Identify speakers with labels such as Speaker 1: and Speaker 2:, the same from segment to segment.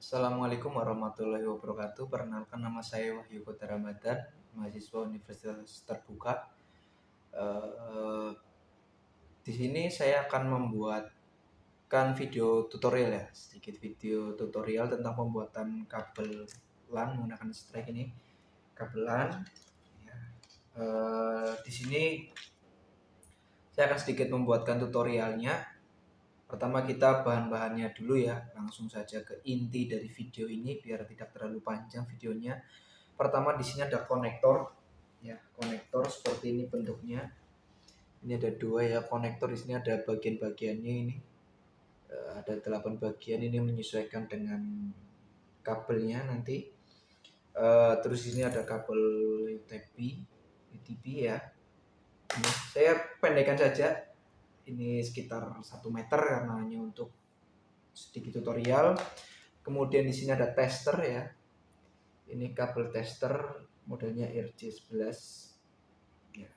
Speaker 1: Assalamualaikum warahmatullahi wabarakatuh. Perkenalkan, nama saya Wahyu Kota Ramadan, mahasiswa Universitas Terbuka. Di sini saya akan membuatkan video tutorial ya, sedikit video tutorial tentang pembuatan kabel LAN menggunakan strike ini, kabel LAN. Ya. Di sini saya akan sedikit membuatkan tutorialnya. Pertama kita bahan-bahannya dulu ya, langsung saja ke inti dari video ini biar tidak terlalu panjang videonya. Pertama di sini ada konektor ya, konektor seperti ini bentuknya. Ini ada dua ya konektor, di sini ada bagian-bagiannya ini. Ada 8 bagian, ini menyesuaikan dengan kabelnya nanti. Terus di sini ada kabel UTP ya. Ini saya pendekkan saja. Ini sekitar 1 meter karena hanya untuk sedikit tutorial. Kemudian di sini ada tester ya. Ini kabel tester modelnya RJ11 ya.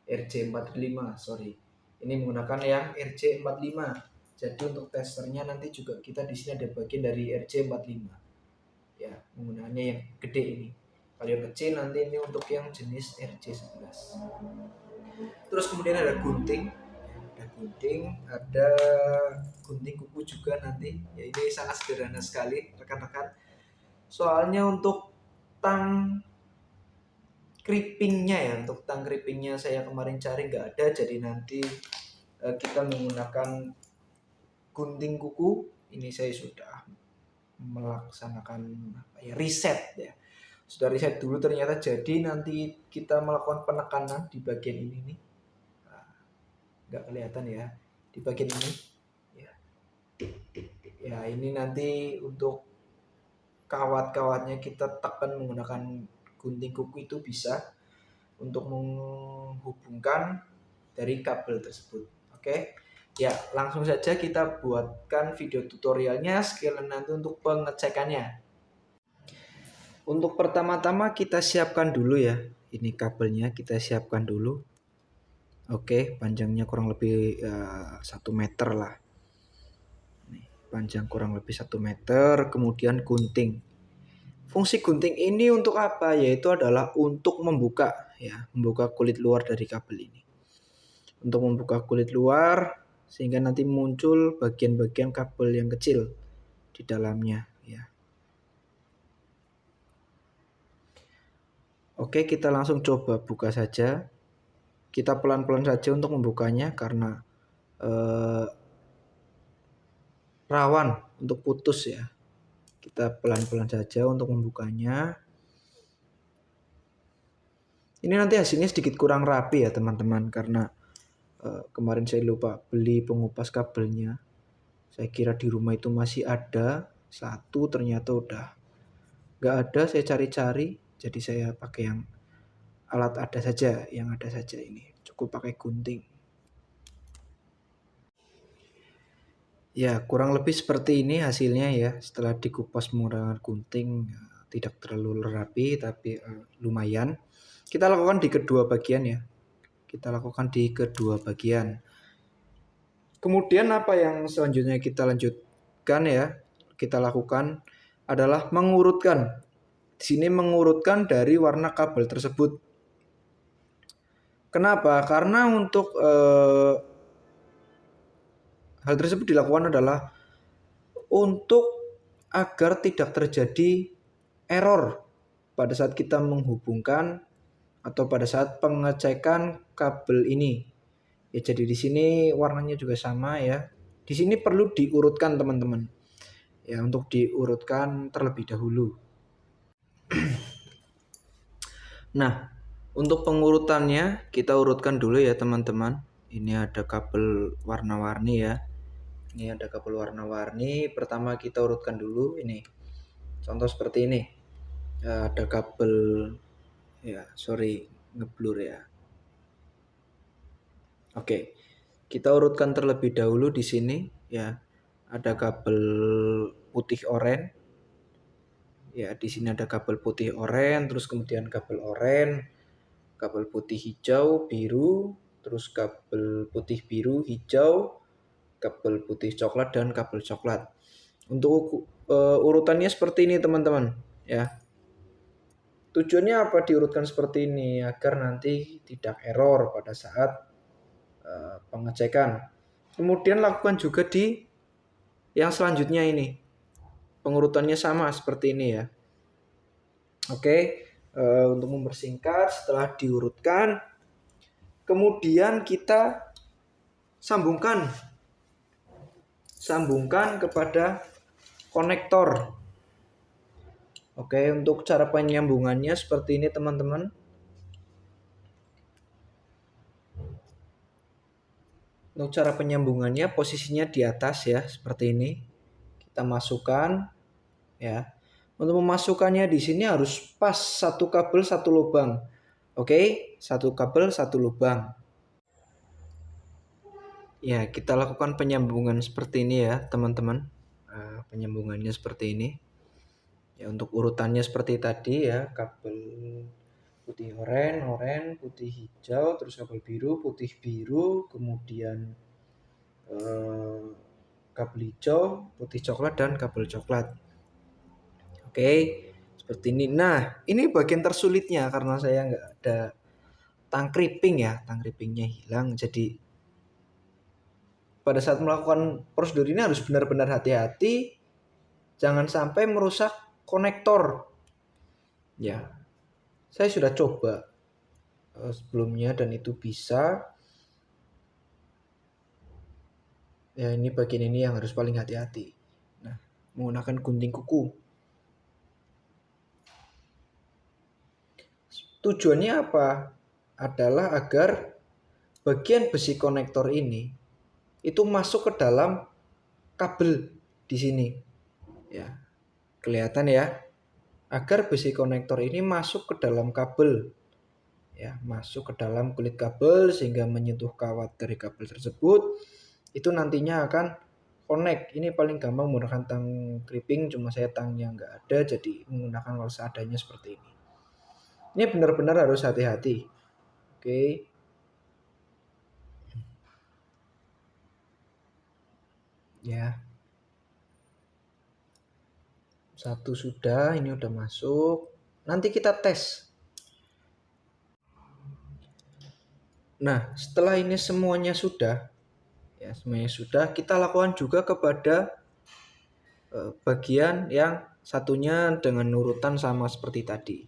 Speaker 1: RJ45 sorry. Ini menggunakan yang RJ45. Jadi untuk testernya nanti juga kita di sini ada bagian dari RJ45 ya, menggunakannya yang gede ini. Kalau yang kecil nanti ini untuk yang jenis RJ11. Terus kemudian ada gunting, ada gunting kuku juga nanti ya. Ini sangat sederhana sekali rekan-rekan, soalnya untuk tang crimpingnya ya, untuk tang crimpingnya saya kemarin cari nggak ada, jadi nanti kita menggunakan gunting kuku. Ini saya sudah melaksanakan riset ya, sudah riset dulu, ternyata jadi nanti kita melakukan penekanan di bagian ini nih. Nggak kelihatan ya di bagian ini ya. Ini nanti untuk kawat-kawatnya kita tekan menggunakan gunting kuku, itu bisa untuk menghubungkan dari kabel tersebut. Oke ya, langsung saja kita buatkan video tutorialnya sekalian nanti untuk pengecekannya. Untuk pertama-tama kita siapkan dulu ya, ini kabelnya kita siapkan dulu. Oke, panjangnya kurang lebih 1 meter lah. Nih, panjang kurang lebih 1 meter. Kemudian gunting. Fungsi gunting ini untuk apa? Yaitu adalah untuk membuka ya, membuka kulit luar dari kabel ini. Untuk membuka kulit luar sehingga nanti muncul bagian-bagian kabel yang kecil di dalamnya ya. Oke, kita langsung coba buka saja. Kita pelan-pelan saja untuk membukanya karena rawan untuk putus ya. Kita pelan-pelan saja untuk membukanya. Ini nanti hasilnya sedikit kurang rapi ya teman-teman, karena kemarin saya lupa beli pengupas kabelnya. Saya kira di rumah itu masih ada satu, ternyata udah nggak ada. Saya cari-cari, jadi saya pakai yang alat ada saja, yang ada saja ini. Cukup pakai gunting. Ya, kurang lebih seperti ini hasilnya ya. Setelah dikupas menggunakan gunting, tidak terlalu rapi tapi lumayan. Kita lakukan di kedua bagian ya. Kita lakukan di kedua bagian. Kemudian apa yang selanjutnya kita lanjutkan ya, kita lakukan adalah mengurutkan. Di sini mengurutkan dari warna kabel tersebut. Kenapa? Karena untuk hal tersebut dilakukan adalah untuk agar tidak terjadi error pada saat kita menghubungkan atau pada saat pengecekan kabel ini. Ya, jadi di sini warnanya juga sama ya. Di sini perlu diurutkan teman-teman. Ya, untuk diurutkan terlebih dahulu. Nah, untuk pengurutannya kita urutkan dulu ya teman-teman. Ini ada kabel warna-warni ya. Ini ada kabel warna-warni. Pertama kita urutkan dulu ini. Contoh seperti ini. Ada kabel ya, sorry ngeblur ya. Oke. Kita urutkan terlebih dahulu di sini ya. Ada kabel putih oranye. Ya, di sini ada kabel putih oranye, terus kemudian kabel oranye, kabel putih hijau, biru, terus kabel putih biru, hijau, kabel putih coklat dan kabel coklat. Untuk urutannya seperti ini teman-teman ya. Tujuannya apa diurutkan seperti ini? Agar nanti tidak error pada saat pengecekan. Kemudian lakukan juga di yang selanjutnya ini. Pengurutannya sama seperti ini ya. Oke, untuk mempersingkat setelah diurutkan, kemudian kita sambungkan kepada konektor. Oke, untuk cara penyambungannya seperti ini teman-teman. Untuk cara penyambungannya posisinya di atas ya, seperti ini. Kita masukkan ya. Untuk memasukkannya di sini harus pas satu kabel satu lubang. Oke, satu kabel satu lubang. Ya, kita lakukan penyambungan seperti ini ya, teman-teman. Penyambungannya seperti ini. Ya, untuk urutannya seperti tadi ya, kabel putih oranye, putih hijau, terus kabel biru, putih biru, kemudian kabel hijau, putih coklat, dan kabel coklat. Oke, seperti ini. Nah, ini bagian tersulitnya karena saya nggak ada tang kripping ya, tang krippingnya hilang. Jadi pada saat melakukan prosedur ini harus benar-benar hati-hati, jangan sampai merusak konektor. Ya, saya sudah coba sebelumnya dan itu bisa. Ya, ini bagian ini yang harus paling hati-hati. Nah, menggunakan gunting kuku. Tujuannya apa? Adalah agar bagian besi konektor ini itu masuk ke dalam kabel di sini. Ya, kelihatan ya. Agar besi konektor ini masuk ke dalam kabel. Ya, masuk ke dalam kulit kabel sehingga menyentuh kawat dari kabel tersebut. Itu nantinya akan connect. Ini paling gampang menggunakan tang kripping, cuma saya tangnya nggak ada, jadi menggunakan seadanya seperti ini. Ini benar-benar harus hati-hati. Oke. Ya. Satu sudah, ini udah masuk. Nanti kita tes. Nah, setelah ini semuanya sudah, ya semuanya sudah, kita lakukan juga kepada bagian yang satunya dengan urutan sama seperti tadi.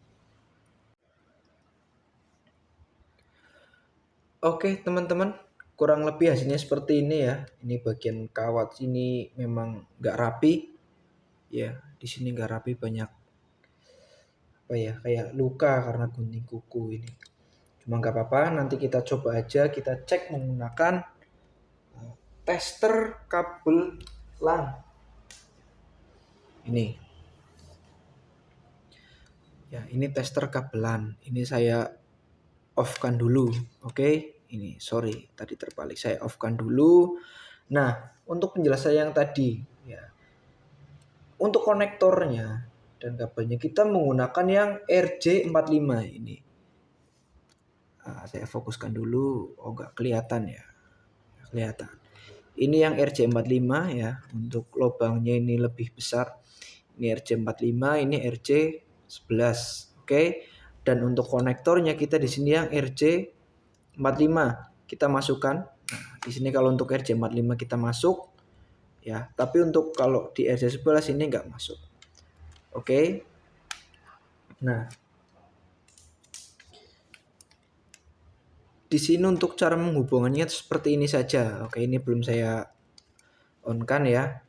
Speaker 1: Oke teman-teman, kurang lebih hasilnya seperti ini ya. Ini bagian kawat sini memang nggak rapi, ya di sini nggak rapi, banyak apa ya, kayak luka karena gunting kuku ini. Cuma nggak apa-apa, nanti kita coba aja, kita cek menggunakan tester kabel LAN. Ini. Ya, ini tester kabelan. Ini saya off-kan dulu. Oke, ini sorry tadi terbalik. Saya off-kan dulu. Nah, untuk penjelasan yang tadi ya. Untuk konektornya dan kabelnya kita menggunakan yang RJ45 ini. Saya fokuskan dulu. Oh, enggak kelihatan ya. Nggak kelihatan. Ini yang RJ45 ya. Untuk lubangnya ini lebih besar. Ini RJ45, ini RJ11. Oke. Dan untuk konektornya kita di sini yang RJ45 kita masukkan. Nah, di sini kalau untuk RJ45 kita masuk ya, tapi untuk kalau di RJ11 ini enggak masuk. Oke. Nah, di sini untuk cara menghubungannya seperti ini saja. Oke, ini belum saya on-kan ya.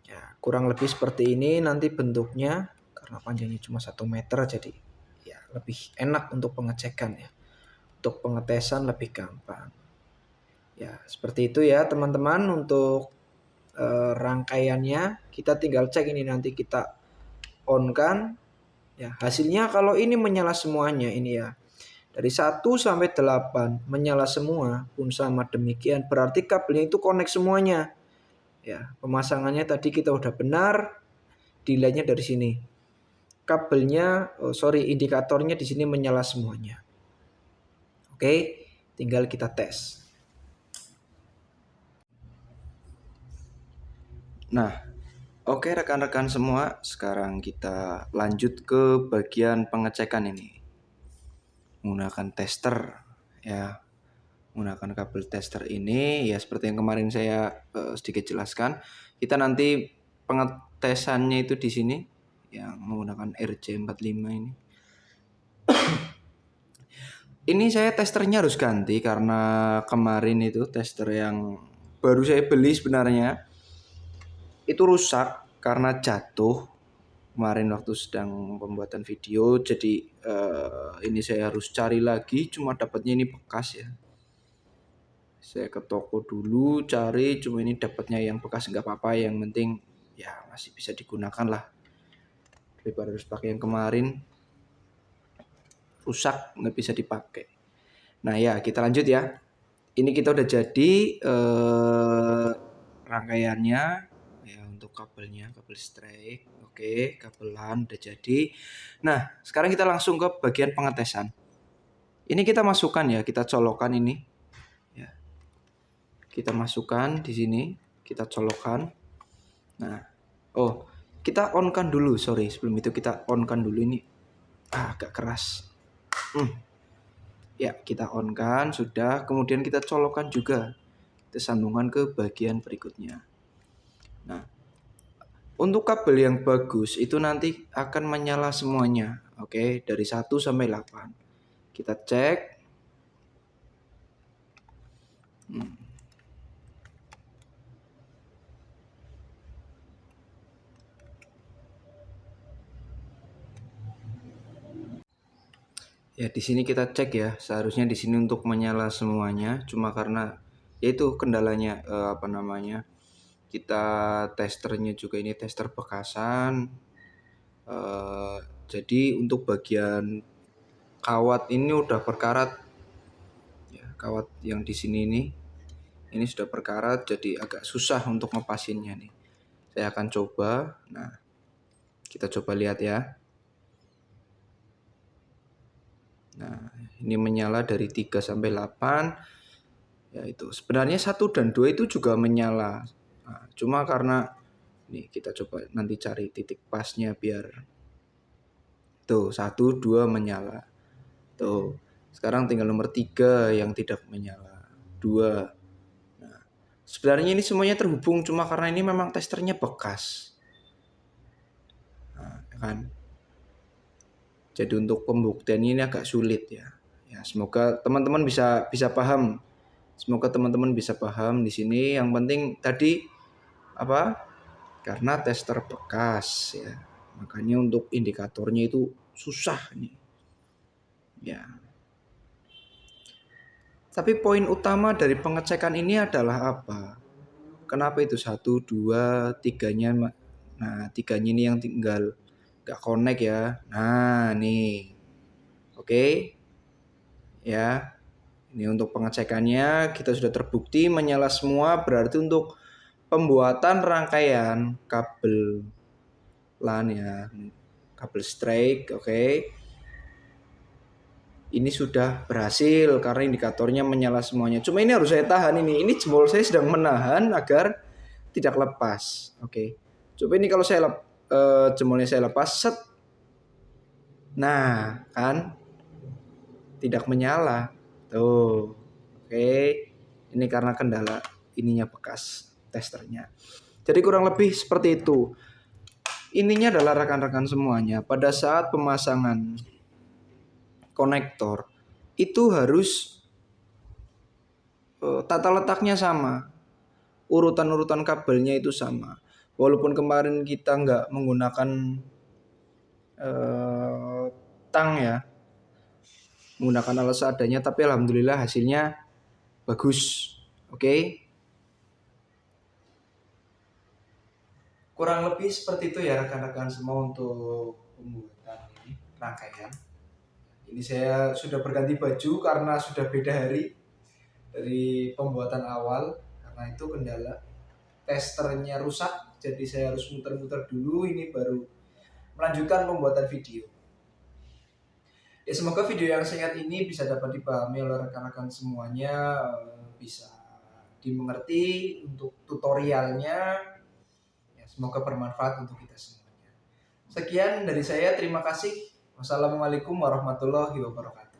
Speaker 1: Ya, kurang lebih seperti ini nanti bentuknya karena panjangnya cuma 1 meter jadi ya lebih enak untuk pengecekan ya. Untuk pengetesan lebih gampang. Ya, seperti itu ya teman-teman untuk rangkaiannya. Kita tinggal cek ini, nanti kita on-kan. Ya, hasilnya kalau ini menyala semuanya ini ya. Dari 1 sampai 8 menyala semua pun sama demikian, berarti kabelnya itu connect semuanya. Ya, pemasangannya tadi kita udah benar, dilihatnya dari sini. Kabelnya, indikatornya di sini menyala semuanya. Oke, tinggal kita tes. Nah,
Speaker 2: Oke rekan-rekan semua, sekarang kita lanjut ke bagian pengecekan ini. Menggunakan tester ya. Menggunakan kabel tester ini ya seperti yang kemarin saya sedikit jelaskan. Kita nanti pengetesannya itu di sini yang menggunakan RJ45 ini. Ini saya testernya harus ganti karena kemarin itu tester yang baru saya beli sebenarnya itu rusak karena jatuh kemarin waktu sedang pembuatan video. Jadi ini saya harus cari lagi, cuma dapatnya ini bekas ya. Saya ke toko dulu cari, cuma ini dapatnya yang bekas, nggak apa-apa, yang penting ya masih bisa digunakan lah daripada harus pakai yang kemarin rusak nggak bisa dipakai. Nah ya kita lanjut ya. Ini kita udah jadi rangkaiannya ya untuk kabelnya, kabel strike. Oke, kabel LAN udah jadi. Nah, sekarang kita langsung ke bagian pengetesan. Ini kita masukkan ya, kita colokan ini. Ya. Kita masukkan di sini, kita colokan. Nah, oh, kita on-kan dulu, sorry. Sebelum itu kita on-kan dulu ini. Agak keras. Ya, kita on-kan sudah, kemudian kita colokan juga. Kita sambungkan ke bagian berikutnya. Nah, untuk kabel yang bagus itu nanti akan menyala semuanya. Oke, dari 1 sampai 8. Kita cek. Ya, di sini kita cek ya. Seharusnya di sini untuk menyala semuanya. Cuma karena yaitu kendalanya kita testernya juga ini tester bekasan. Jadi untuk bagian kawat ini udah berkarat. Ya, kawat yang di sini ini sudah berkarat, jadi agak susah untuk ngepasinnya nih. Saya akan coba. Nah, kita coba lihat ya. Nah, ini menyala dari 3 sampai 8. Ya itu. Sebenarnya 1 dan 2 itu juga menyala. Nah, cuma karena nih kita coba nanti cari titik pasnya biar tuh 1, 2 menyala. Tuh. Sekarang tinggal nomor 3 yang tidak menyala. 2. Nah, sebenarnya ini semuanya terhubung, cuma karena ini memang testernya bekas. Nah, kan. Jadi untuk pembuktiannya ini agak sulit ya. Ya, semoga teman-teman bisa paham. Semoga teman-teman bisa paham di sini. Yang penting tadi apa? Karena tester bekas ya. Makanya untuk indikatornya itu susah nih. Ya. Tapi poin utama dari pengecekan ini adalah apa? Kenapa itu 1, 2, 3-nya? Nah, 3-nya ini yang tinggal gak connect ya. Nah, nih. Oke. Ya. Ini untuk pengecekannya kita sudah terbukti menyala semua, berarti untuk pembuatan rangkaian kabel LAN ya, kabel strike, oke. Ini sudah berhasil karena indikatornya menyala semuanya. Cuma ini harus saya tahan ini. Ini jempol saya sedang menahan agar tidak lepas. Oke. Coba ini kalau saya jempolnya saya lepas, set. Nah, kan tidak menyala. Tuh. Oke. Ini karena kendala ininya bekas testernya. Jadi kurang lebih seperti itu. Ininya adalah rekan-rekan semuanya. Pada saat pemasangan konektor itu harus tata letaknya sama, urutan-urutan kabelnya itu sama. Walaupun kemarin kita nggak menggunakan tang ya, menggunakan alat seadanya, tapi alhamdulillah hasilnya bagus. Oke. Kurang lebih seperti itu ya rekan-rekan semua untuk pembuatan ini rangkaian. Ini saya sudah berganti baju karena sudah beda hari dari pembuatan awal karena itu kendala testernya rusak, jadi saya harus muter-muter dulu ini baru melanjutkan pembuatan video. Ya semoga video yang singkat ini bisa dapat dipahami oleh rekan-rekan semuanya, bisa dimengerti untuk tutorialnya. Ya,
Speaker 1: Semoga bermanfaat untuk kita semuanya. Sekian dari saya, terima kasih. Wassalamualaikum warahmatullahi wabarakatuh.